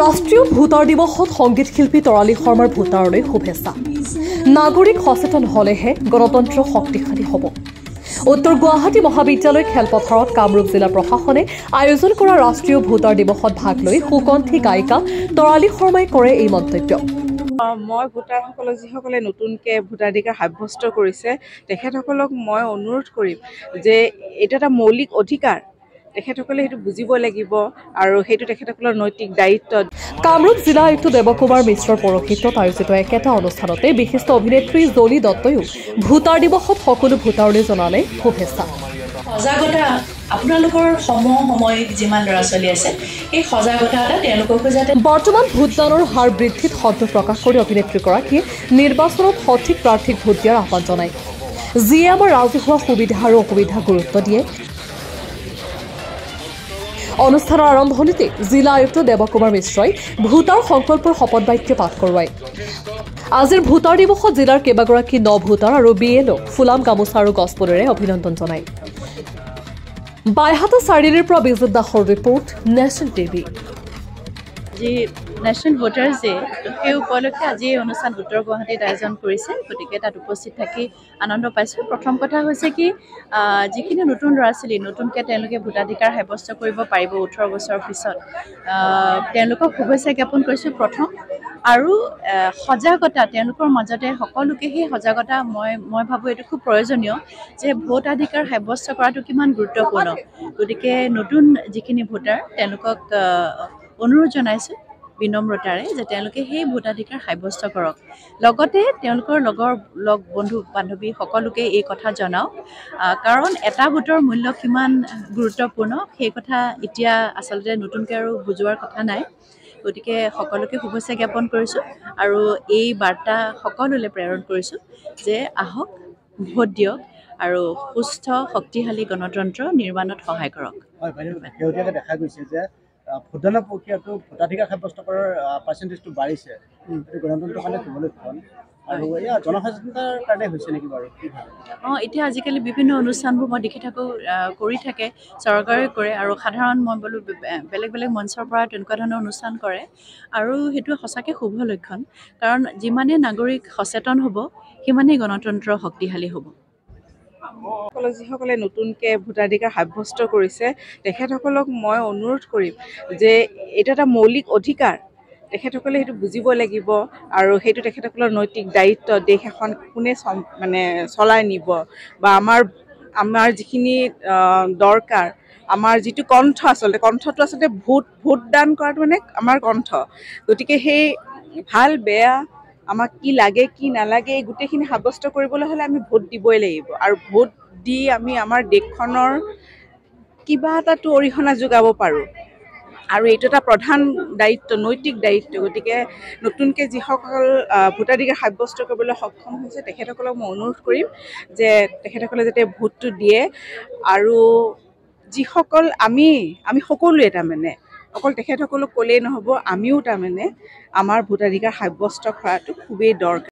ৰাষ্ট্ৰীয় ভোটাৰ দিৱসত সংগীত শিল্পী তৰালী শৰ্মাৰ ভোটাৰলৈ শুভেচ্ছা। নাগৰিক সচেতন হলেহে গণতন্ত্ৰ শক্তিশালী হ'ব। উত্তৰ গুৱাহাটী মহাবিদ্যালয় খেলপথাৰত কামৰূপ জিলা প্ৰশাসনে আয়োজন কৰা ৰাষ্ট্ৰীয় ভোটাৰ দিৱসত ভাগ লৈ সুকণ্ঠী গায়িকা তৰালী শৰ্মাই কৰে এই মন্তব্য। মই ভোটাৰসকলক যিসকলে নতুনকৈ ভোটাধিকাৰ সাব্যস্ত কৰিছে তেখেতসকলক মই অনুৰোধ কৰিম যে এইটো এটা মৌলিক অধিকাৰ, তেখেতসকলে সেইটো বুজিব লাগিব আৰু সেইটো তেখেতসকলৰ নৈতিক দায়িত্ব। কামৰূপ জিলা আয়ুক্ত দেৱকুমাৰ মিশ্ৰৰ পৌৰোহিত্যত আয়োজিত একেটা অনুষ্ঠানতে বিশিষ্ট অভিনেত্ৰী জলি দত্তয়ো ভোটাৰ দিৱসত সকলো ভোটাৰলৈ জনালে শুভেচ্ছা। সজাগতা আপোনালোকৰ সময় যিমান ল'ৰা ছোৱালী আছে এই সজাগতা এটা তেওঁলোককো যাতে। বৰ্তমান ভোটদানৰ হাৰ বৃদ্ধিত সন্তোষ প্ৰকাশ কৰি অভিনেত্ৰীগৰাকীয়ে নিৰ্বাচনত সঠিক প্ৰাৰ্থীক ভোট দিয়াৰ আহ্বান জনায়, যিয়ে আমাৰ ৰাজহুৱা সুবিধা আৰু অসুবিধা গুৰুত্ব দিয়ে। অনুষ্ঠানৰ আৰম্ভণিতে জিলা আয়ুক্ত দেৱকুমাৰ মিশ্ৰই ভোটাৰ সংকল্পৰ শপত বাক্য পাঠ কৰোৱায়। আজিৰ ভোটাৰ দিৱসত জিলাৰ কেইবাগৰাকী ভোটাৰ আৰু BLO ফুলাম গামোচা আৰু গছপুলিৰে অভিনন্দন জনায়। বাইহাটা চাৰিআলিৰ পৰা বিজিত দাসৰ ৰিপৰ্ট, নেশ্যনেল টিভি। যি নেশ্যনেল ভোটাৰ্ছ ডে সেই উপলক্ষে আজি এই অনুষ্ঠান উত্তৰ গুৱাহাটীত আয়োজন কৰিছে, গতিকে তাত উপস্থিত থাকি আনন্দ পাইছোঁ। প্ৰথম কথা হৈছে কি যিখিনি নতুন ল'ৰা ছোৱালী নতুনকৈ তেওঁলোকে ভোটাধিকাৰ সাব্যস্ত কৰিব পাৰিব 18 বছৰৰ পিছত, তেওঁলোকক শুভেচ্ছা জ্ঞাপন কৰিছোঁ প্ৰথম। আৰু সজাগতা তেওঁলোকৰ মাজতে সকলোকে সেই সজাগতা মই ভাবোঁ এইটো খুব প্ৰয়োজনীয় যে ভোটাধিকাৰ সাব্যস্ত কৰাটো কিমান গুৰুত্বপূৰ্ণ। গতিকে নতুন যিখিনি ভোটাৰ তেওঁলোকক অনুৰোধ জনাইছোঁ বিনম্ৰতাৰে যে তেওঁলোকে সেই ভোটাধিকাৰ সাব্যস্ত কৰক, লগতে তেওঁলোকৰ লগ বন্ধু বান্ধৱী সকলোকে এই কথা জনাওক, কাৰণ এটা ভোটৰ মূল্য কিমান গুৰুত্বপূৰ্ণ সেই কথা এতিয়া আচলতে নতুনকৈ আৰু বুজোৱাৰ কথা নাই। গতিকে সকলোকে শুভেচ্ছা জ্ঞাপন কৰিছোঁ আৰু এই বাৰ্তা সকলোলৈ প্ৰেৰণ কৰিছোঁ যে আহক ভোট দিয়ক আৰু সুস্থ শক্তিশালী গণতন্ত্ৰ নিৰ্মাণত সহায় কৰক। দেখা গৈছে যে ভোটদানৰ প্ৰক্ৰিয়াটো ভোটাধিকাৰ সাব্যস্ত কৰাৰ পাৰ্চেণ্টেজটো বাঢ়িছে, গণতন্ত্ৰৰ কাৰণে শুভ লক্ষণ আৰু এয়া জনসচেতনতাৰ কাৰণে হৈছে নেকি বাৰু? এতিয়া আজিকালি বিভিন্ন অনুষ্ঠানবোৰ মই দেখি থাকোঁ কৰি থাকে, চৰকাৰে কৰে আৰু সাধাৰণ মই বোলো বেলেগ বেলেগ মঞ্চৰ পৰা তেনেকুৱা ধৰণৰ অনুষ্ঠান কৰে আৰু সেইটো সঁচাকৈ শুভ লক্ষণ, কাৰণ যিমানে নাগৰিক সচেতন হ'ব সিমানেই গণতন্ত্ৰ শক্তিশালী হ'ব। যিসকলে নতুনকৈ ভোটাধিকাৰ সাব্যস্ত কৰিছে তেখেতসকলক মই অনুৰোধ কৰিম যে এইটো এটা মৌলিক অধিকাৰ, তেখেতসকলে সেইটো বুজিব লাগিব আৰু সেইটো তেখেতসকলৰ নৈতিক দায়িত্ব। দেশ এখন কোনে চলাই নিব বা আমাৰ যিখিনি দৰকাৰ, আমাৰ যিটো কণ্ঠ কণ্ঠটো আচলতে ভোটদান কৰাটো আমাৰ কণ্ঠ। গতিকে সেই ভাল বেয়া আমাক কি লাগে কি নালাগে এই গোটেইখিনি সাব্যস্ত কৰিবলৈ হ'লে আমি ভোট দিবই লাগিব আৰু ভোট দি আমি আমাৰ দেশখনৰ কিবা এটাতো অৰিহণা যোগাব পাৰোঁ আৰু এইটো এটা প্ৰধান দায়িত্ব, নৈতিক দায়িত্ব। গতিকে নতুনকৈ যিসকল ভোটাধিকাৰ সাব্যস্ত কৰিবলৈ সক্ষম হৈছে তেখেতসকলক মই অনুৰোধ কৰিম যে তেখেতসকলে যাতে ভোটটো দিয়ে আৰু যিসকল আমি সকলোৱে অকল তেখেতসকলক ক'লেই নহ'ব, আমিও আমাৰ ভোটাধিকাৰ সাব্যস্ত কৰাটো খুবেই দৰকাৰ।